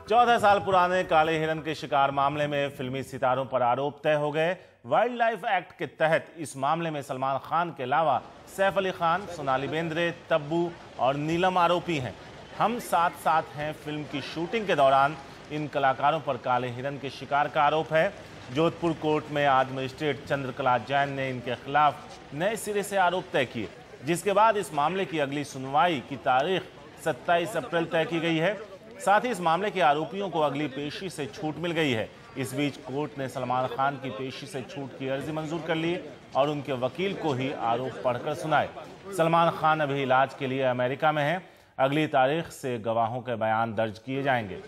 14 साल पुराने काले हिरन के शिकार मामले में फिल्मी सितारों पर आरोप तय हो गए। वाइल्ड लाइफ एक्ट के तहत इस मामले में सलमान खान के अलावा सैफ अली खान, सोनाली बेंद्रे, तब्बू और नीलम आरोपी हैं। हम साथ साथ हैं फिल्म की शूटिंग के दौरान इन कलाकारों पर काले हिरन के शिकार का आरोप है। जोधपुर कोर्ट में आज मजिस्ट्रेट चंद्रकला जैन ने इनके खिलाफ नए सिरे से आरोप तय किए, जिसके बाद इस मामले की अगली सुनवाई की तारीख 27 अप्रैल तय की गई है। साथ ही इस मामले के आरोपियों को अगली पेशी से छूट मिल गई है। इस बीच कोर्ट ने सलमान खान की पेशी से छूट की अर्जी मंजूर कर ली और उनके वकील को ही आरोप पढ़कर सुनाए। सलमान खान अभी इलाज के लिए अमेरिका में हैं। अगली तारीख से गवाहों के बयान दर्ज किए जाएंगे।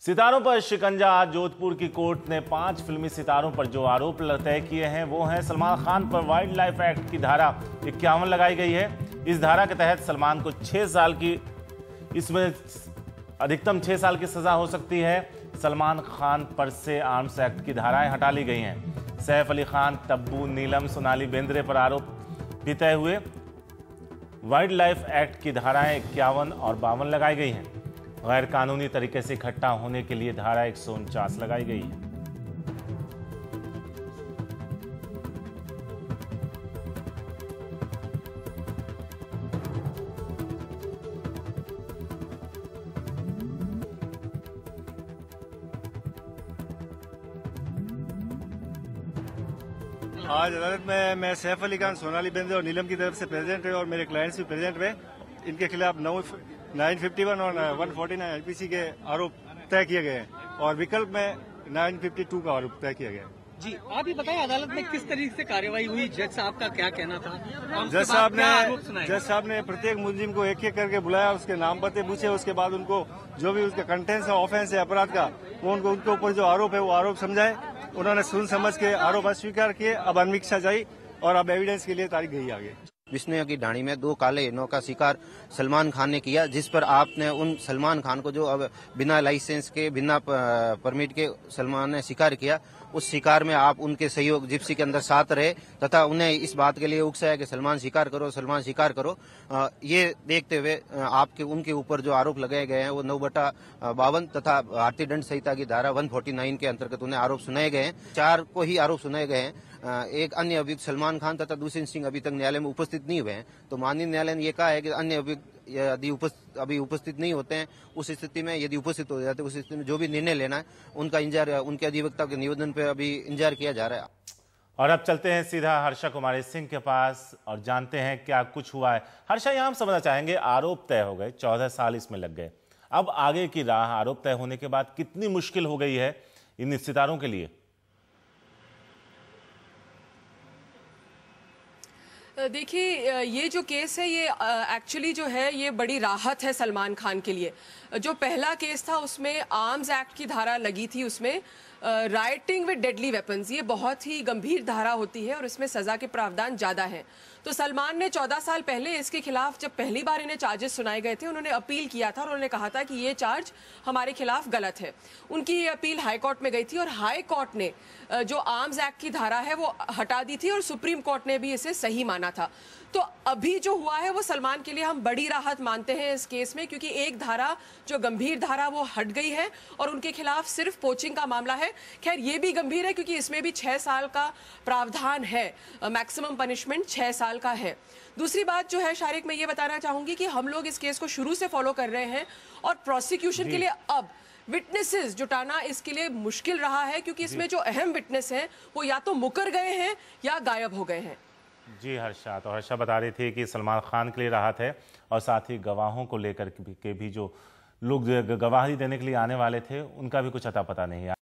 सितारों पर शिकंजा। आज जोधपुर की कोर्ट ने 5 फिल्मी सितारों पर जो आरोप तय किए हैं वो हैं सलमान खान पर वाइल्ड लाइफ एक्ट की धारा 51 लगाई गई है। इस धारा के तहत सलमान को 6 साल की, इसमें अधिकतम 6 साल की सजा हो सकती है। सलमान खान पर से आर्म्स एक्ट की धाराएं हटा ली गई हैं। सैफ अली खान, तब्बू, नीलम, सोनाली बेंद्रे पर आरोप भी तय हुए। वाइल्ड लाइफ एक्ट की धाराएं 51 और 52 लगाई गई हैं। गैर कानूनी तरीके से इकट्ठा होने के लिए धारा 149 लगाई गई है। आज अदालत में मैं सैफ अली खान, सोनाली बेंद्रे और नीलम की तरफ से प्रेजेंट रहे और मेरे क्लाइंट्स भी प्रेजेंट रहे। इनके खिलाफ 951 और 149 आईपीसी के आरोप तय किए गए हैं और विकल्प में 952 का आरोप तय किया गया है। जी, आप ये बताएं अदालत में किस तरीके से कार्यवाही हुई, जज साहब का क्या कहना था? जज साहब ने प्रत्येक मुलजिम को एक एक करके बुलाया, उसके नाम पते पूछे, उसके बाद उनको जो भी उसका कंटेंट्स है, ऑफेंस है, अपराध का, वो उनके ऊपर जो आरोप है वो आरोप समझाए। उन्होंने सुन समझ के आरोप अस्वीकार किए। अब अनवीक्षा जाई और अब एविडेंस के लिए तारीख गई आगे। विष्णु की ढाणी में 2 काले हिरणों का शिकार सलमान खान ने किया, जिस पर आपने उन सलमान खान को जो अब बिना लाइसेंस के, बिना परमिट के सलमान ने शिकार किया, उस शिकार में आप उनके सहयोग जिप्सी के अंदर साथ रहे तथा उन्हें इस बात के लिए उकसाया कि सलमान शिकार करो, सलमान शिकार करो। ये देखते हुए आपके उनके ऊपर जो आरोप लगाए गए हैं वो 9/52 तथा भारतीय दंड संहिता की धारा 149 के अंतर्गत उन्हें आरोप सुनाए गए हैं। 4 को ही आरोप सुनाए गए हैं। एक अन्य अभियुक्त सलमान खान तथा दूसरी सिंह अभी तक न्यायालय में उपस्थित नहीं हुए हैं। तो माननीय न्यायालय ने यह कहा है कि अन्य अभियुक्त यदि अभी उपस्थित नहीं होते हैं, उस स्थिति में यदि उपस्थित हो जाते हैं, उस स्थिति में जो भी निर्णय लेना है उनका इंतजार, उनके अधिवक्ता के निवेदन पर अभी इंतजार किया जा रहा है। और अब चलते हैं सीधा हर्षा कुमारी सिंह के पास और जानते हैं क्या कुछ हुआ है। हर्षा, यहाँ हम समझना चाहेंगे, आरोप तय हो गए, 14 साल इसमें लग गए, अब आगे की राह आरोप तय होने के बाद कितनी मुश्किल हो गई है इन सितारों के लिए? देखिए, ये जो केस है ये एक्चुअली जो है ये बड़ी राहत है सलमान खान के लिए। जो पहला केस था उसमें आर्म्स एक्ट की धारा लगी थी, उसमें राइटिंग विद डेडली वेपन्स, ये बहुत ही गंभीर धारा होती है और इसमें सजा के प्रावधान ज़्यादा हैं। तो सलमान ने 14 साल पहले इसके खिलाफ जब पहली बार इन्हें चार्जेस सुनाए गए थे, उन्होंने अपील किया था और उन्होंने कहा था कि ये चार्ज हमारे खिलाफ गलत है। उनकी ये अपील हाई कोर्ट में गई थी और हाई कोर्ट ने जो आर्म्स एक्ट की धारा है वो हटा दी थी और सुप्रीम कोर्ट ने भी इसे सही माना था। तो अभी जो हुआ है वो सलमान के लिए हम बड़ी राहत मानते हैं इस केस में, क्योंकि एक धारा जो गंभीर धारा वो हट गई है और उनके खिलाफ सिर्फ पोचिंग का मामला है। खैर ये भी गंभीर है क्योंकि इसमें भी 6 साल का प्रावधान है, मैक्सिमम पनिशमेंट 6 साल का है। दूसरी बात जो है शारिक, मैं ये बताना चाहूंगी कि हम लोग इस केस को शुरू से फॉलो कर रहे हैं और प्रोसिक्यूशन के लिए अब विटनेसेस जुटाना इसके लिए मुश्किल रहा है, क्योंकि इसमें जो अहम विटनेस हैं वो या तो मुकर गए हैं या गायब हो गए हैं। जी हर्षा, तो हर्षा बता रही थी कि सलमान खान के लिए राहत है और साथ ही गवाहों को लेकर के भी जो लोग गवाही देने के लिए आने वाले थे उनका भी कुछ अता पता नहीं है।